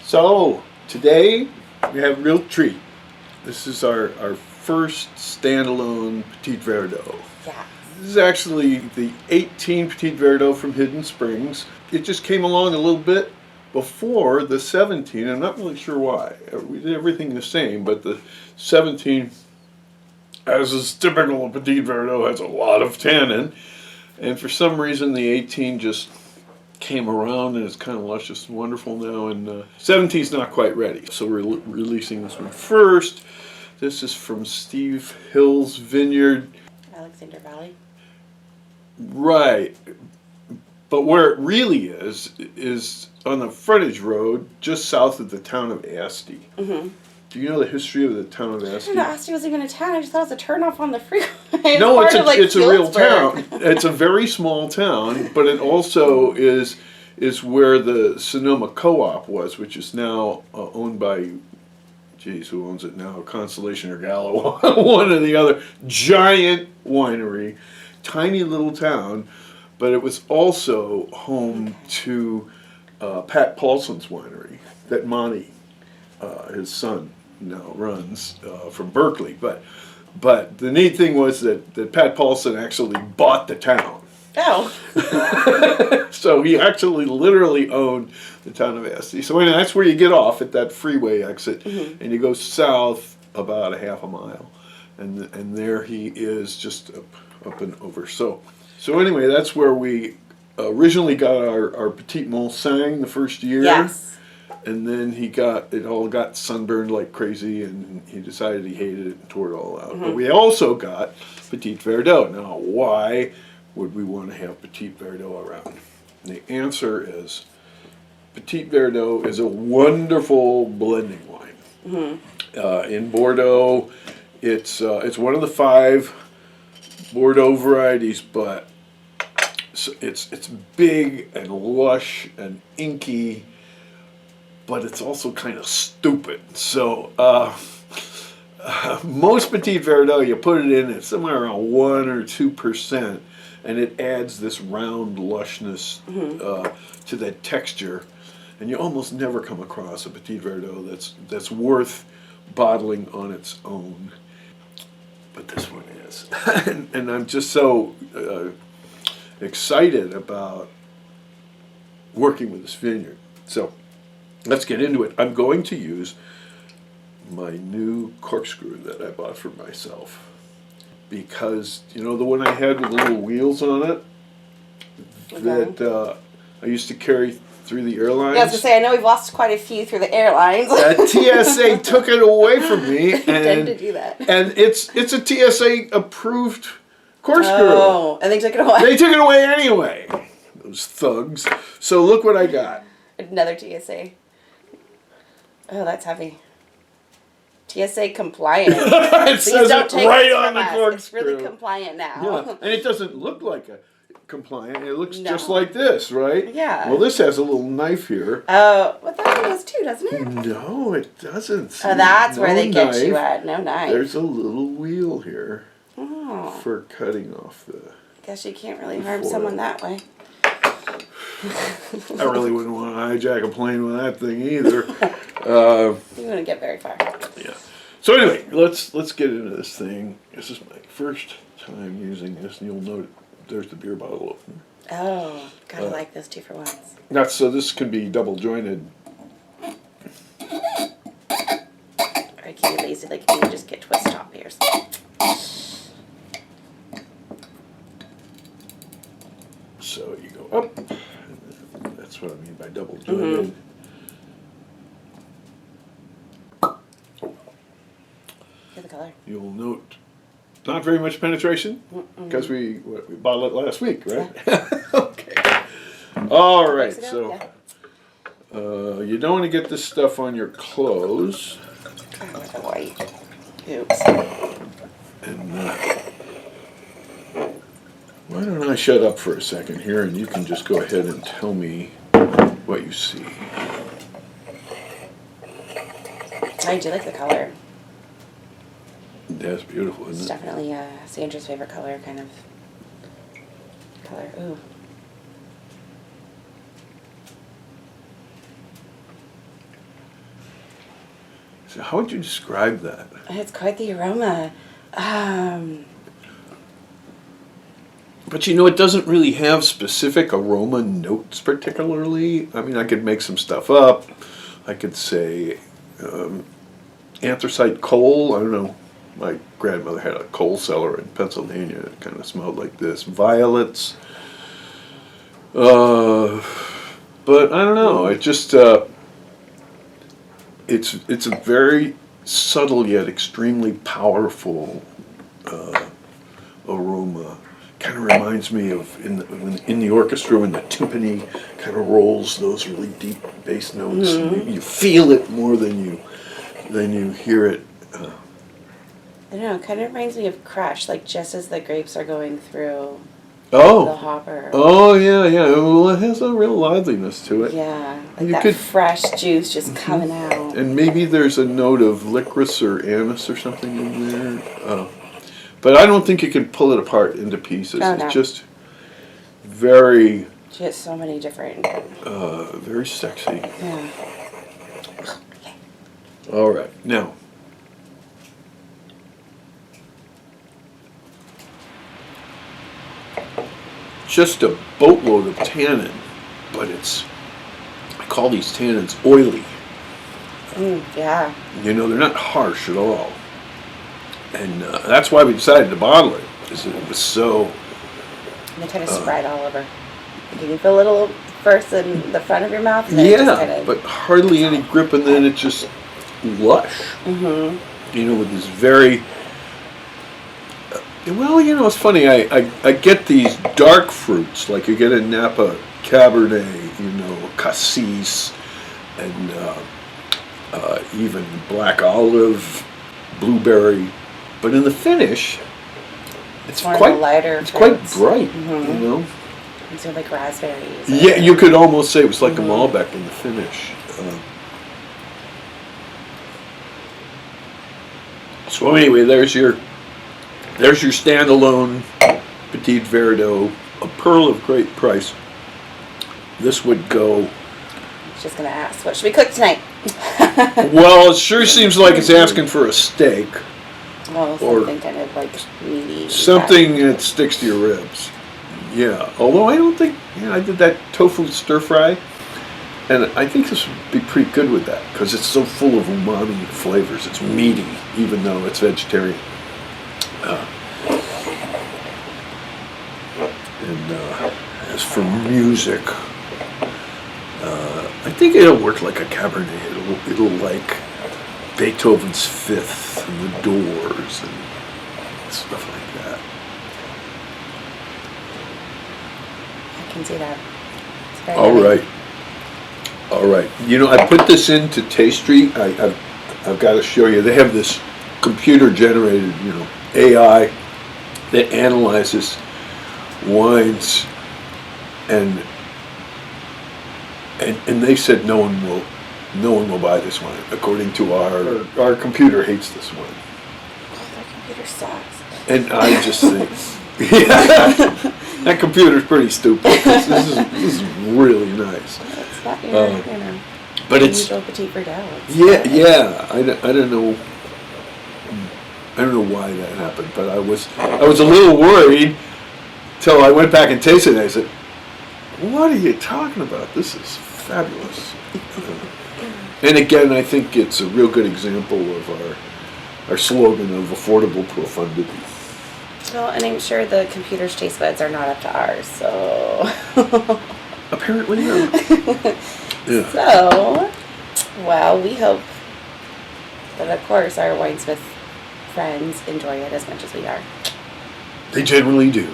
So today we have a real treat. This is our first standalone Petit Verdot. Yeah. This is actually the 18 Petit Verdot from Hidden Springs. It just came along a little bit before the 17. I'm not really sure why. We did everything the same, but the 17, as is typical of Petit Verdot, has a lot of tannin. And for some reason the 18 just came around and it's kind of luscious and wonderful now, and 17 is not quite ready. So we're releasing this one first. This is from Steve Hill's vineyard. Alexander Valley. Right. But where it really is on the frontage road just south of the town of Asti. Mm-hmm. Do you know the history of the town of Asti? I didn't know Asti was even a town. I just thought it was a turnoff on the freeway. No, it's a real town. It's a very small town, but it also is where the Sonoma Co-op was, which is now owned by, who owns it now? Constellation or Gallo, one or the other. Giant winery, tiny little town, but it was also home to Pat Paulson's winery that Monty, his son, now runs from Berkeley. But the neat thing was that Pat Paulson actually bought the town. Oh. So he actually literally owned the town of Asti. So anyway, that's where you get off at that freeway exit, mm-hmm. and you go south about a half a mile, and there he is, just up and over. So anyway, that's where we originally got our Petit Mulsanne the first year. Yes. And then it all got sunburned like crazy, and he decided he hated it and tore it all out. Mm-hmm. But we also got Petit Verdot. Now, why would we want to have Petit Verdot around? And the answer is Petit Verdot is a wonderful blending wine. Mm-hmm. In Bordeaux, it's one of the 5 Bordeaux varieties, but it's big and lush and inky, but it's also kind of stupid. So most Petit Verdot, you put it in, it's somewhere around 1 or 2%, and it adds this round lushness to that texture. And you almost never come across a Petit Verdot that's worth bottling on its own. But this one is. and I'm just so excited about working with this vineyard. So let's get into it. I'm going to use my new corkscrew that I bought for myself, because the one I had with the little wheels on it that I used to carry through the airlines. Yeah, I was going to say, I know we've lost quite a few through the airlines. TSA took it away from me. And tend to do that. And it's a TSA approved corkscrew. Oh, and they took it away. They took it away anyway. Those thugs. So look what I got. Another TSA. Oh, that's heavy. TSA compliant. It says it right on the corkscrew. It's really compliant now. Yeah, and it doesn't look like a compliant. It looks just like this, right? Yeah. Well, this has a little knife here. Oh, well, that one does too, doesn't it? No, it doesn't. Oh, that's where they get knife. you at. No knife. There's a little wheel here for cutting off the... Guess you can't really harm someone that way. I really wouldn't want to hijack a plane with that thing either. You wouldn't get very far. Yeah. So anyway, let's get into this thing. This is my first time using this, and you'll note there's the beer bottle opener. Oh, gotta like those 2 for 1s. Not so this can be double jointed. Or can you lazy like you just get twist top ears? So you go up. That's what I mean by double jointed. Mm-hmm. The color. You'll note not very much penetration because we bottled it last week, right? Yeah. Okay. All right. So you don't want to get this stuff on your clothes. With the white. Oops. And why don't I shut up for a second here, and you can just go ahead and tell me what you see. I do like the color. That's beautiful, isn't it? It's definitely Sandra's favorite color, kind of color. Ooh. So how would you describe that? It's quite the aroma. But you know, it doesn't really have specific aroma notes particularly. I mean, I could make some stuff up. I could say anthracite coal. I don't know. My grandmother had a coal cellar in Pennsylvania. It kind of smelled like this. Violets. But I don't know. It just it's a very subtle yet extremely powerful aroma. Kind of reminds me of in the orchestra when the timpani kind of rolls those really deep bass notes. You feel it more than you hear it. I don't know. It kind of reminds me of crush, like just as the grapes are going through the Oh, hopper. oh yeah, yeah. Well, it has a real liveliness to it. Yeah, like You that could- fresh juice just coming out. And maybe there's a note of licorice or anise or something in there. But I don't think you can pull it apart into pieces. Oh, no. It's just very, She has so many different. very sexy. Yeah. All right, now. Just a boatload of tannin, but I call these tannins oily. Yeah. You know, they're not harsh at all. And that's why we decided to bottle it, because it was so... And they kind of spread all over. You can feel a little first in the front of your mouth, and then it just kind Yeah, of. but hardly any grip, and then it's just lush. You know, with this very... well, you know, it's funny. I get these dark fruits, like you get in Napa Cabernet, you know, cassis, and even black olive, blueberry. But in the finish, it's More of quite the lighter It's quite fruits. bright, you know. These are like raspberries. Yeah, you could almost say it was like a Malbec in the finish. So anyway, there's your standalone Petit Verdot, a pearl of great price. This would go. Just gonna ask, what should we cook tonight? Well, it sure seems like it's asking for a steak, Well, Or something kind of like meaty. something that sticks to your ribs. Yeah, although I don't think, I did that tofu stir fry, and I think this would be pretty good with that because it's so full of umami flavors. It's meaty, even though it's vegetarian. And as for music, I think it'll work like a Cabernet. It'll like Beethoven's Fifth and the Doors and stuff like that. I can see that. It's very All yummy. right. All right. You know, I put this into Taste Street. I've got to show you. They have this computer-generated, AI that analyzes wines, and they said no one will buy this wine. According to our computer hates this wine, Oh, their computer sucks. and I just think, yeah, that computer's pretty stupid. This is really nice. It's not your, But it's usual Petit Verdot. yeah. I don't know. I don't know why that happened, but I was a little worried till I went back and tasted it. I said, "What are you talking about? This is fabulous." And again, I think it's a real good example of our slogan of affordable profundity. Well, and I'm sure the computer's taste buds are not up to ours, so. Apparently not. Yeah. So, well, we hope that, of course, our WineSmith friends enjoy it as much as we are. They generally do.